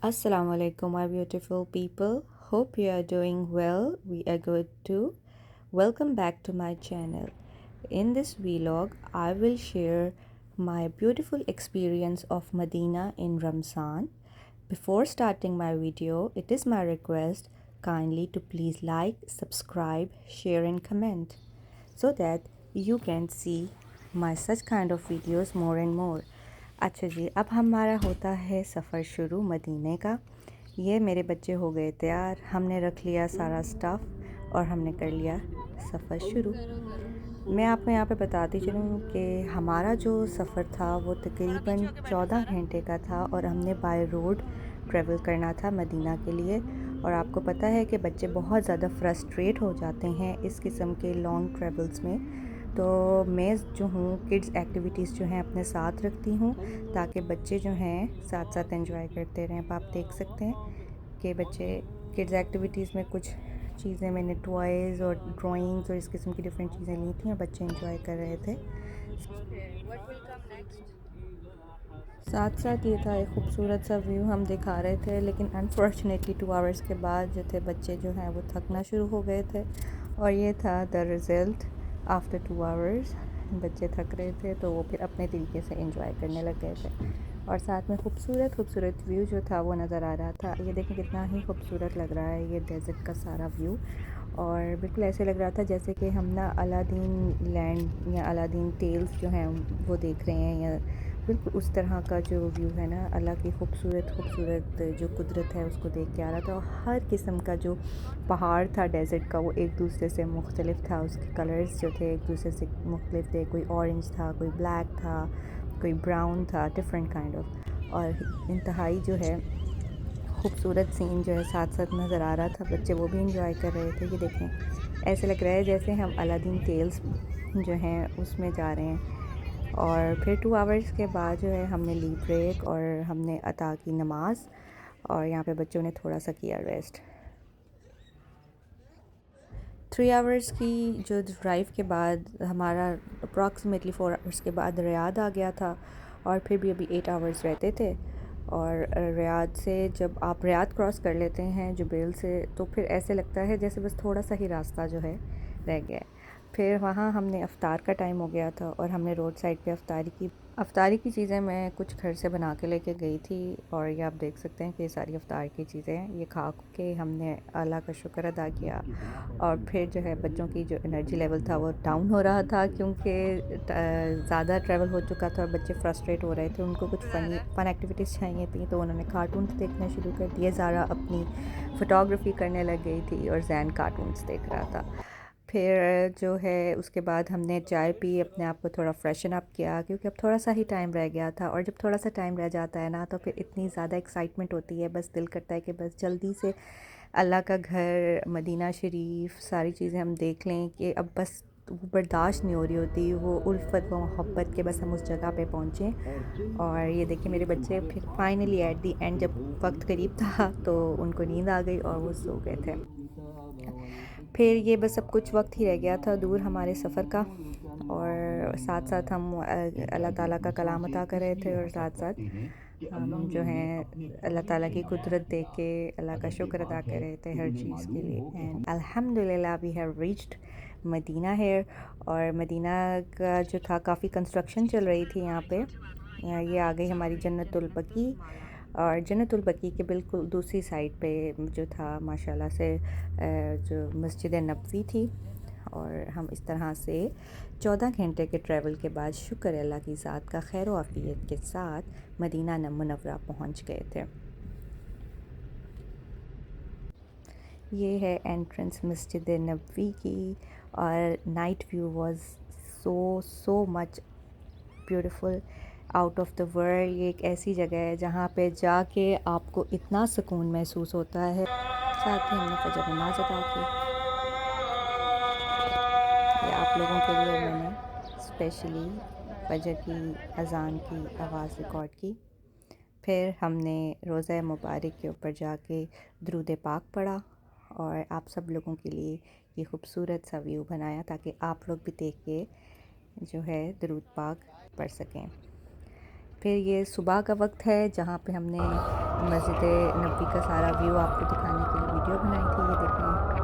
Assalamu alaikum, my beautiful people. Hope you are doing well. We are good too. Welcome back to my channel. In this vlog, I will share my beautiful experience of Medina in Ramzan. Before starting my video, it is my request kindly to please like, subscribe, share and comment so that you can see my such kind of videos more and more. अच्छा जी, अब हमारा होता है सफ़र शुरू मदीने का। ये मेरे बच्चे हो गए तैयार, हमने रख लिया सारा स्टफ़ और हमने कर लिया सफ़र शुरू। मैं आपको यहाँ पे बताती चलूँ कि हमारा जो सफ़र था वो तकरीबन 14 घंटे का था और हमने बाय रोड ट्रैवल करना था मदीना के लिए। और आपको पता है कि बच्चे बहुत ज़्यादा फ्रस्ट्रेट हो जाते हैं इस किस्म के लॉन्ग ट्रैवल्स में। तो मैं जो हूँ किड्स एक्टिविटीज़ जो हैं अपने साथ रखती हूँ ताकि बच्चे जो हैं साथ साथ एंजॉय करते रहें। अब आप देख सकते हैं कि बच्चे किड्स एक्टिविटीज़ में कुछ चीज़ें मैंने टॉयज़ और ड्राइंग्स और इस किस्म की डिफरेंट चीज़ें ली थी और बच्चे एंजॉय कर रहे थे। साथ साथ ये था एक खूबसूरत सा व्यू हम दिखा रहे थे, लेकिन अनफॉर्चुनेटली 2 आवर्स के बाद जो थे बच्चे जो हैं वो थकना शुरू हो गए थे और ये था द रिज़ल्ट। आफ्टर 2 आवर्स बच्चे थक रहे थे तो वो फिर अपने तरीके से एंजॉय करने लग गए थे और साथ में खूबसूरत खूबसूरत व्यू जो था वो नज़र आ रहा था। ये देखें कितना ही खूबसूरत लग रहा है ये डेज़र्ट का सारा व्यू। और बिल्कुल ऐसे लग रहा था जैसे कि हम ना अलादीन लैंड या अलादीन टेल्स जो हैं वो देख रहे हैं, या बिल्कुल उस तरह का जो व्यू है ना, अल्लाह की खूबसूरत खूबसूरत जो कुदरत है उसको देख के आ रहा था। और हर किस्म का जो पहाड़ था डेज़र्ट का वो एक दूसरे से मुख्तलिफ था, उसके कलर्स जो थे एक दूसरे से मुख्तलिफ थे। कोई ऑरेंज था, कोई ब्लैक था, कोई ब्राउन था, डिफरेंट काइंड ऑफ। और इंतहाई जो है खूबसूरत सीन जो है साथ साथ नज़र आ रहा था। बच्चे वो भी इंजॉय कर रहे थे। ये देखें ऐसे लग रहा है जैसे हम अलादीन टेल्स जो हैं उसमें जा रहे हैं। और फिर 2 आवर्स के बाद जो है हमने ली ब्रेक और हमने अता की नमाज़ और यहाँ पे बच्चों ने थोड़ा सा किया रेस्ट। 3 आवर्स की जो ड्राइव के बाद हमारा अप्रॉक्सीमेटली 4 आवर्स के बाद रियाद आ गया था और फिर भी अभी 8 आवर्स रहते थे। और रियाद से जब आप रियाद क्रॉस कर लेते हैं जुबेल से तो फिर ऐसे लगता है जैसे बस थोड़ा सा ही रास्ता जो है रह गया है। फिर वहाँ हमने अफ्तार का टाइम हो गया था और हमने रोड साइड पे अफ्तारी की चीज़ें मैं कुछ घर से बना के लेके गई थी और ये आप देख सकते हैं कि ये सारी अफ्तार की चीज़ें हैं। ये खा के हमने अल्लाह का शुक्र अदा किया और फिर जो है बच्चों की जो एनर्जी लेवल था वो डाउन हो रहा था क्योंकि ज़्यादा ट्रैवल हो चुका था और बच्चे फ्रस्ट्रेट हो रहे थे। उनको कुछ फ़न एक्टिविटीज़ चाहिए थी तो उन्होंने कार्टून्स देखना शुरू कर दिए। ज़ारा अपनी फ़ोटोग्राफ़ी करने लग गई थी और जैन कार्टून्स देख रहा था। फिर जो है उसके बाद हमने चाय पी, अपने आप को थोड़ा फ्रेशन अप किया क्योंकि अब थोड़ा सा ही टाइम रह गया था। और जब थोड़ा सा टाइम रह जाता है ना तो फिर इतनी ज़्यादा एक्साइटमेंट होती है, बस दिल करता है कि बस जल्दी से अल्लाह का घर, मदीना शरीफ, सारी चीज़ें हम देख लें कि अब बस वो बर्दाश्त नहीं हो रही होती वो उल्फत व मोहब्बत के बस हम उस जगह पे पहुँचें। और ये देखिए मेरे बच्चे फिर फाइनली एट दी एंड जब वक्त करीब था तो उनको नींद आ गई और वो सो गए थे। फिर ये बस अब कुछ वक्त ही रह गया था दूर हमारे सफ़र का और साथ साथ हम अल्लाह ताला का कलाम अता कर रहे थे और साथ साथ हम जो हैं अल्लाह ताला की कुदरत देख के अल्लाह का शुक्र अदा कर रहे थे हर चीज़ के लिए। एंड अल्हम्दुलिल्लाह we have reached Madina here. और मदीना का जो था काफ़ी कंस्ट्रक्शन चल रही थी यहाँ पे। ये आ गई हमारी जन्नतुल बकी और जन्नतुल बकी के बिल्कुल दूसरी साइड पे जो था माशाल्लाह से जो मस्जिद नबवी थी। और हम इस तरह से 14 घंटे के ट्रैवल के बाद शुक्र अल्लाह की ज़ात का खैर आफ़ियत के साथ मदीना मुनव्वरा पहुंच गए थे। ये है एंट्रेंस मस्जिद नबवी की और night view was so so much beautiful, out of the world. ये एक ऐसी जगह है जहाँ पे जाके आपको इतना सुकून महसूस होता है। साथ ही हमने फजर नमाज अदा की। ये आप लोगों के लिए मैंने स्पेशली फजर की अज़ान की आवाज़ रिकॉर्ड की। फिर हमने रोज़ा मुबारक के ऊपर जाके दुरूद पाक पढ़ा और आप सब लोगों के लिए ये खूबसूरत सा व्यू बनाया ताकि आप लोग भी देख के जो है दुरूद पाक पढ़ सकें। फिर ये सुबह का वक्त है जहाँ पे हमने मस्जिद नबी का सारा व्यू आपको दिखाने के लिए वीडियो बनाई थी। ये देखें।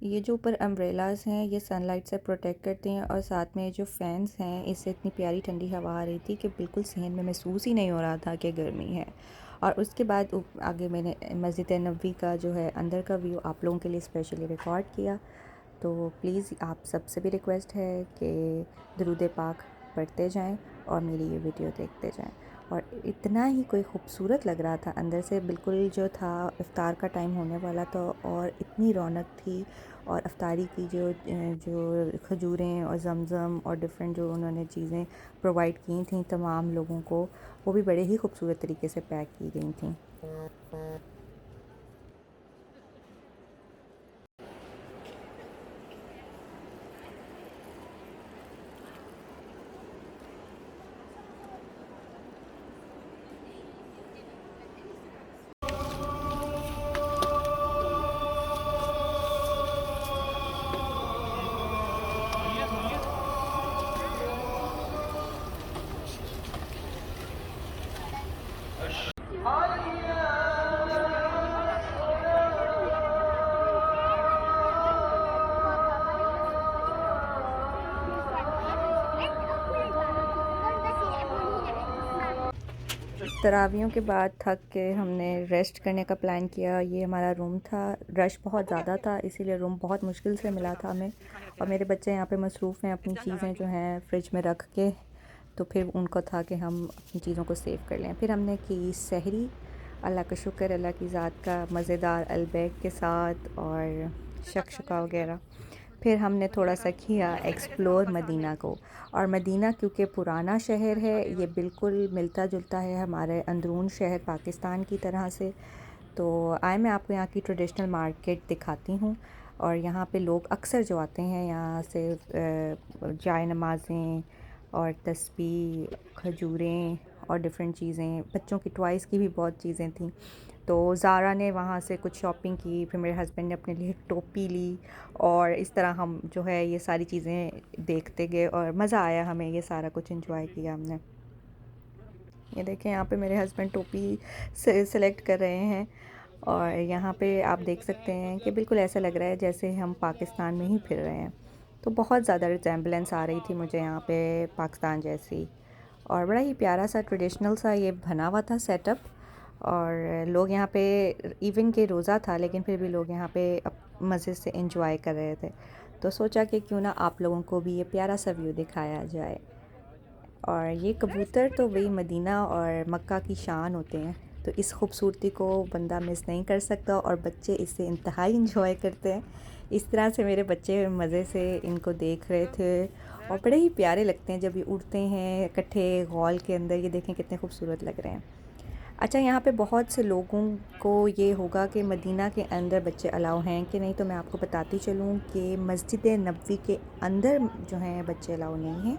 ये जो ऊपर अम्ब्रेलाज़ हैं ये सनलाइट से प्रोटेक्ट करते हैं, और साथ में जो फ़ैन्स हैं इससे इतनी प्यारी ठंडी हवा आ रही थी कि बिल्कुल सहन में महसूस ही नहीं हो रहा था कि गर्मी है। और उसके बाद आगे मैंने मस्जिद नबवी का जो है अंदर का व्यू आप लोगों के लिए स्पेशली रिकॉर्ड किया। तो प्लीज़ आप सबसे भी रिक्वेस्ट है कि दरूद पाक पढ़ते जाएं और मेरी ये वीडियो देखते जाएं। और इतना ही कोई ख़ूबसूरत लग रहा था अंदर से, बिल्कुल जो था इफ़्तार का टाइम होने वाला था और इतनी रौनक थी। और अफ्तारी की जो जो खजूरें और ज़मज़म और डिफरेंट जो उन्होंने चीज़ें प्रोवाइड की थी तमाम लोगों को, वो भी बड़े ही खूबसूरत तरीके से पैक की गई थी। तरावियों के बाद थक के हमने रेस्ट करने का प्लान किया। ये हमारा रूम था, रश बहुत ज़्यादा था इसीलिए रूम बहुत मुश्किल से मिला था हमें। और मेरे बच्चे यहाँ पे मसरूफ़ हैं अपनी चीज़ें जो हैं फ्रिज में रख के, तो फिर उनको था कि हम अपनी चीज़ों को सेव कर लें। फिर हमने की सहरी, अल्लाह का शुक्र, अल्लाह की ज़ात का, मज़ेदार अलबैक के साथ और शक्शुका वगैरह। फिर हमने थोड़ा सा किया एक्सप्लोर मदीना को। और मदीना क्योंकि पुराना शहर है, ये बिल्कुल मिलता जुलता है हमारे अंदरून शहर पाकिस्तान की तरह से। तो आए मैं आपको यहाँ की ट्रेडिशनल मार्केट दिखाती हूँ। और यहाँ पे लोग अक्सर जो आते हैं यहाँ से जाए नमाज़ें और तस्बीह, खजूरें और डिफरेंट चीज़ें, बच्चों की टॉयज़ की भी बहुत चीज़ें थी। तो ज़ारा ने वहाँ से कुछ शॉपिंग की, फिर मेरे हस्बैंड ने अपने लिए टोपी ली, और इस तरह हम जो है ये सारी चीज़ें देखते गए और मज़ा आया हमें, ये सारा कुछ एंजॉय किया हमने। ये देखें यहाँ पे मेरे हस्बैंड टोपी से सेलेक्ट कर रहे हैं, और यहाँ पे आप देख सकते हैं कि बिल्कुल ऐसा लग रहा है जैसे हम पाकिस्तान में ही फिर रहे हैं। तो बहुत ज़्यादा रिजेम्बलेंस आ रही थी मुझे यहाँ पे पाकिस्तान जैसी, और बड़ा ही प्यारा सा ट्रेडिशनल सा ये बना हुआ था सेटअप। और लोग यहाँ पे इवन के रोज़ा था लेकिन फिर भी लोग यहाँ पे मज़े से एंजॉय कर रहे थे। तो सोचा कि क्यों ना आप लोगों को भी ये प्यारा सा व्यू दिखाया जाए। और ये कबूतर तो वही मदीना और मक्का की शान होते हैं, तो इस खूबसूरती को बंदा मिस नहीं कर सकता, और बच्चे इससे इंतहाई इंजॉय करते हैं। इस तरह से मेरे बच्चे मज़े से इनको देख रहे थे, और बड़े ही प्यारे लगते हैं जब ये उड़ते हैं इकट्ठे गॉल के अंदर। ये देखें कितने खूबसूरत लग रहे हैं। अच्छा, यहाँ पे बहुत से लोगों को ये होगा कि मदीना के अंदर बच्चे अलाउ हैं कि नहीं, तो मैं आपको बताती चलूँ कि मस्जिद नबवी के अंदर जो हैं बच्चे अलाउ नहीं हैं,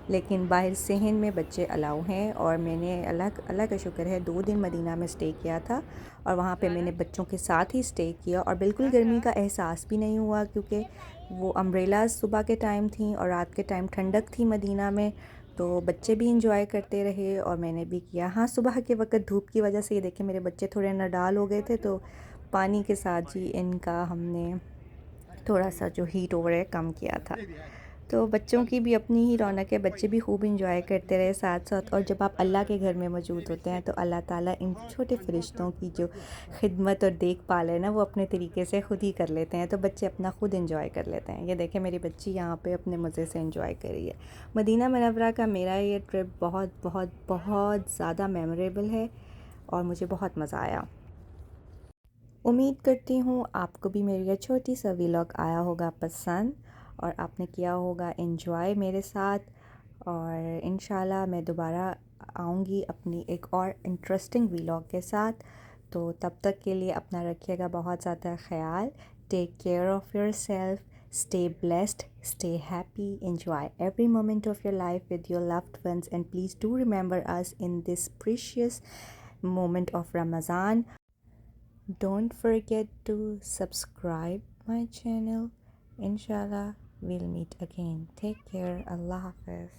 लेकिन बाहर सहन में बच्चे अलाउ हैं। और मैंने अल्लाह अल्लाह का शुक्र है 2 दिन मदीना में स्टे किया था, और वहाँ पे मैंने बच्चों के साथ ही स्टे किया, और बिल्कुल गर्मी का एहसास भी नहीं हुआ क्योंकि वो अम्ब्रेलाज़ सुबह के टाइम थी और रात के टाइम ठंडक थी मदीना में। तो बच्चे भी इंजॉय करते रहे और मैंने भी किया। हाँ, सुबह के वक़्त धूप की वजह से ये देखें मेरे बच्चे थोड़े नाडाल हो गए थे, तो पानी के साथ ही इनका हमने थोड़ा सा जो हीट ओवर है कम किया था। तो बच्चों की भी अपनी ही रौनक है, बच्चे भी खूब इंजॉय करते रहे साथ-साथ। और जब आप अल्लाह के घर में मौजूद होते हैं तो अल्लाह ताला इन छोटे फ़रिश्तों की जो खिदमत और देखभाल है ना, वो अपने तरीके से ख़ुद ही कर लेते हैं, तो बच्चे अपना ख़ुद इंजॉय कर लेते हैं। ये देखें मेरी बच्ची यहाँ पे अपने मज़े से इंजॉय कर रही है। मदीना मुनव्वरा का मेरा ये ट्रिप बहुत बहुत बहुत ज़्यादा मेमोरेबल है और मुझे बहुत मज़ा आया। उम्मीद करती हूँ आपको भी मेरी ये छोटी सा व्लॉग आया होगा पसंद, और आपने किया होगा एंजॉय मेरे साथ। और इंशाल्लाह मैं दोबारा आऊँगी अपनी एक और इंटरेस्टिंग व्लॉग के साथ। तो तब तक के लिए अपना रखिएगा बहुत ज़्यादा ख्याल। Take care of yourself, Stay blessed, stay happy, enjoy every moment of your life with your loved ones, and please do remember us in this precious moment of Ramadan. Don't forget to subscribe my channel. Inshallah, we'll meet again. Take care. Allah Hafiz.